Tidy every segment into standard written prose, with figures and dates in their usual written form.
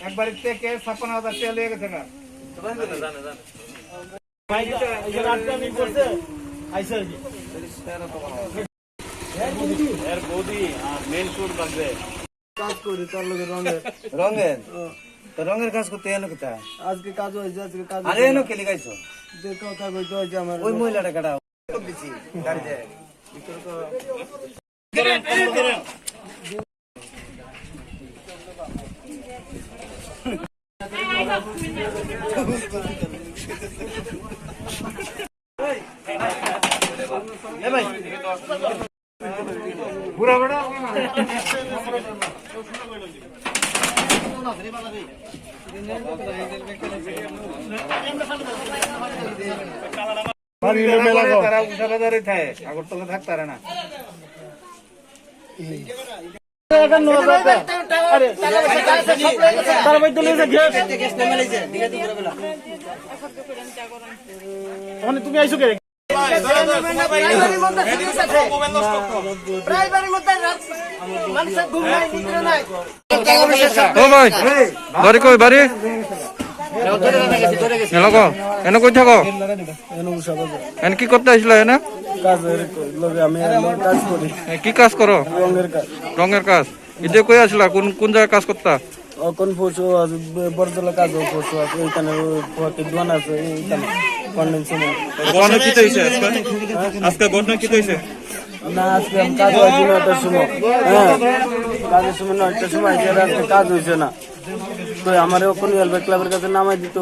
একবার থেকে 56,000 টাকা লেগে গেছে না রঙের কাজ করতে এলো কোথায় আজকে কাজ হয়েছে আজকে কাজ আরে এনো কে লিখাইছো যে কথা কইতে হয়েছে আমার ওই মহিলাটা কাটা দিছি গাড়িতে বুড়া বড়া তারা উঠা বাজারে থাকে আগরতলা থাকতে পারে না তুমি আইসো কে বাড়ি কই বাড়ি এনে কই থাকো এনে কি করতে আসলো এনে কি কাজ করো রঙের কাজ ইদে কই আসলা কোন জায়গায় কাজ করতা কোন পশু আছে বড়দলা কাজ পশু আছে এইখানে দোকান আছে এইখানে ঘটনা কি হইছে আজকে ঘটনা কি হইছে না আজকে কাজ হয়েছে না একটা সময় কাজের সময় 9টার সময় আজকে কাজ হয়েছে না তো আমার ওখানে হেলমেট ক্লাবের কাছে নামাই দিত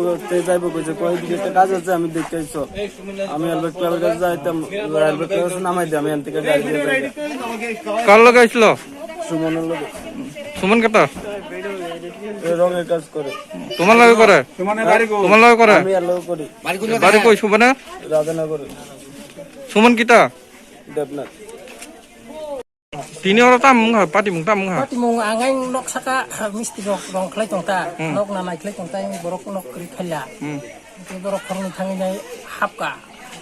যাইবো কইছে কই দিকে একটা কাজ আছে আমি দেখতে আইছো আমি হেলমেট ক্লাবের কাছে যাইতাম হেলমেট ক্লাবের কাছে নামাই দিই আমি এখান থেকে গাড়ি দিয়ে যাই কার লাগাইছিল সুমনের লোক সুমন কত রঙের কাজ করে তোমার লাগে করে তোমার লাগে করে আমি আর লোক করি বাড়ি কই সুমনে রাধানগর সুমন কিতা দেবনাথ তিনি ওরা তামুং পাটিমুং Patimwng angang nok saka misti rong klai tongta nok na nai klai tongta yang borok nok kri khala itu borok khorni thangi nai hapka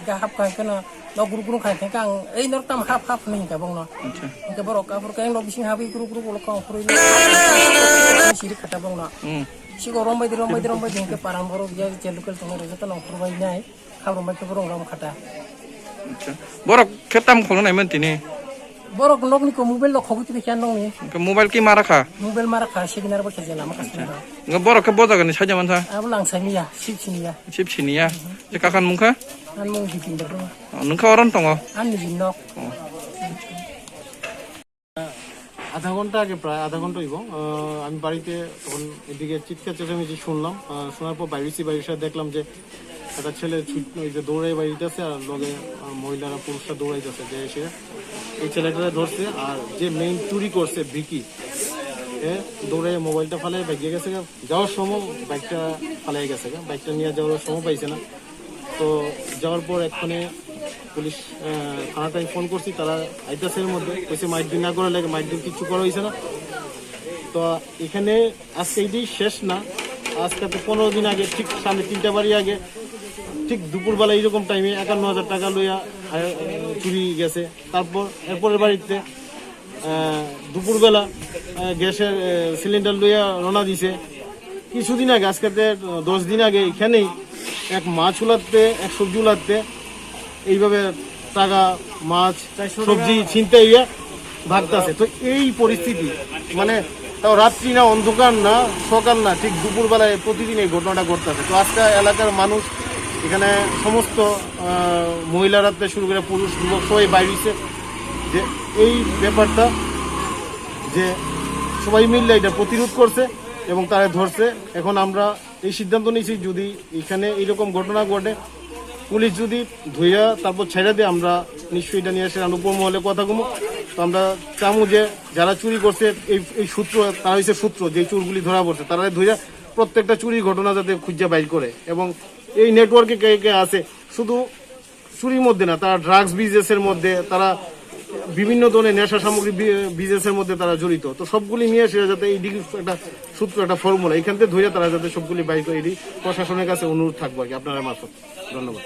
ga hapka kana nok guru khai kang ei nok tam hap ni ka bong no ke borok ka borok yang nok bising habi guru bolok kang khurui siri kata bong no si go rombai di ke parang borok ja celukal tong ro jata nok khurbai nai khab rombai ke borok ram khata borok ketam khono nai men tini borok nok ni ko mobile lo khogu ti kyan nong ni mobile কি মারা খা mobile mara kha siginar ba khajala ma kasna borok ke boza gani saja mansa abu lang samiya sip siniya sip siniya je kakan mungka an mong dikin da nungka oran tongo an ni nok আধা ঘন্টা আগে প্রায় আধা ঘন্টা হইব আমি বাড়িতে তখন এদিকে চিৎকার চেঁচামেচি শুনলাম শোনার পর বাইরের সাথে দেখলাম যে একটা ছেলে ওই যে দৌড়াই বাড়িতেছে আর লগে মহিলারা পুরুষরা দৌড়াইতেছে যে এসে এই ছেলেটা ধরছে আর যে মেইন চুরি করছে ভিকি দৌড়ে মোবাইলটা ফালাই বাইকে গেছে যাওয়ার সময় বাইকটা ফালাই গেছে বাইকটা নিয়ে যাওয়ার সময় পাইছে না তো যাওয়ার পর এক্ষণে পুলিশ থানাটায় ফোন করছি তারা আইতাসের মধ্যে কইছে মাইট দিন না করে লাগে মাইট দিন কিছু করা হয়েছে না তো এখানে আজকে এইটাই শেষ না আজকে তো 15 দিন আগে ঠিক সামনে 3টা বাড়ি আগে ঠিক দুপুরবেলা এইরকম টাইমে 51,000 টাকা লইয়া চুরি গেছে তারপর এরপরের বাড়িতে দুপুরবেলা গ্যাসের সিলিন্ডার লইয়া রওনা দিছে কিছুদিন আগে আজকে 10 দিন আগে এখানেই এক মাছ উলাতে এক সবজি উলাতে এইভাবে টাকা মাছ সবজি ছিনতে গিয়ে ভাগতেছে তো এই পরিস্থিতি মানে তাও রাত্রি না অন্ধকার না সকাল না ঠিক দুপুরবেলায় প্রতিদিন এই ঘটনাটা ঘটতেছে তো আজকে এলাকার মানুষ এখানে সমস্ত মহিলারা শুরু করে পুরুষ যুবক সবাই বাইরেছে যে এই ব্যাপারটা যে সবাই মিললে এটা প্রতিরোধ করছে এবং তারা ধরছে এখন আমরা এই সিদ্ধান্ত নিয়েছি যদি এখানে এইরকম ঘটনা ঘটে পুলিশ যদি ধুইয়া তারপর ছেড়ে দেয় আমরা নিশ্চয়ই এটা নিয়ে এসে উপর মহলে কথা কমু তো আমরা চামু যে যারা চুরি করছে এই সূত্র তারা হচ্ছে সূত্র যে চোরগুলি ধরা পড়ছে তারা ধুইয়া প্রত্যেকটা চুরির ঘটনা যাতে খুঁজে বাইর করে এবং এই নেটওয়ার্কে কে কে আছে শুধু চুরির মধ্যে না তারা ড্রাগস বিজনেসের মধ্যে তারা বিভিন্ন ধরনের নেশা সামগ্রী বিজনেসের মধ্যে তারা জড়িত। তো সবগুলি নিয়ে এসে যাতে এই একটা সূত্র একটা ফর্মুলা এখান থেকে ধরে তারা যাতে সবগুলি বাইক করে প্রশাসনের কাছে অনুরোধ থাকবো আর কি আপনারা মারফত। ধন্যবাদ।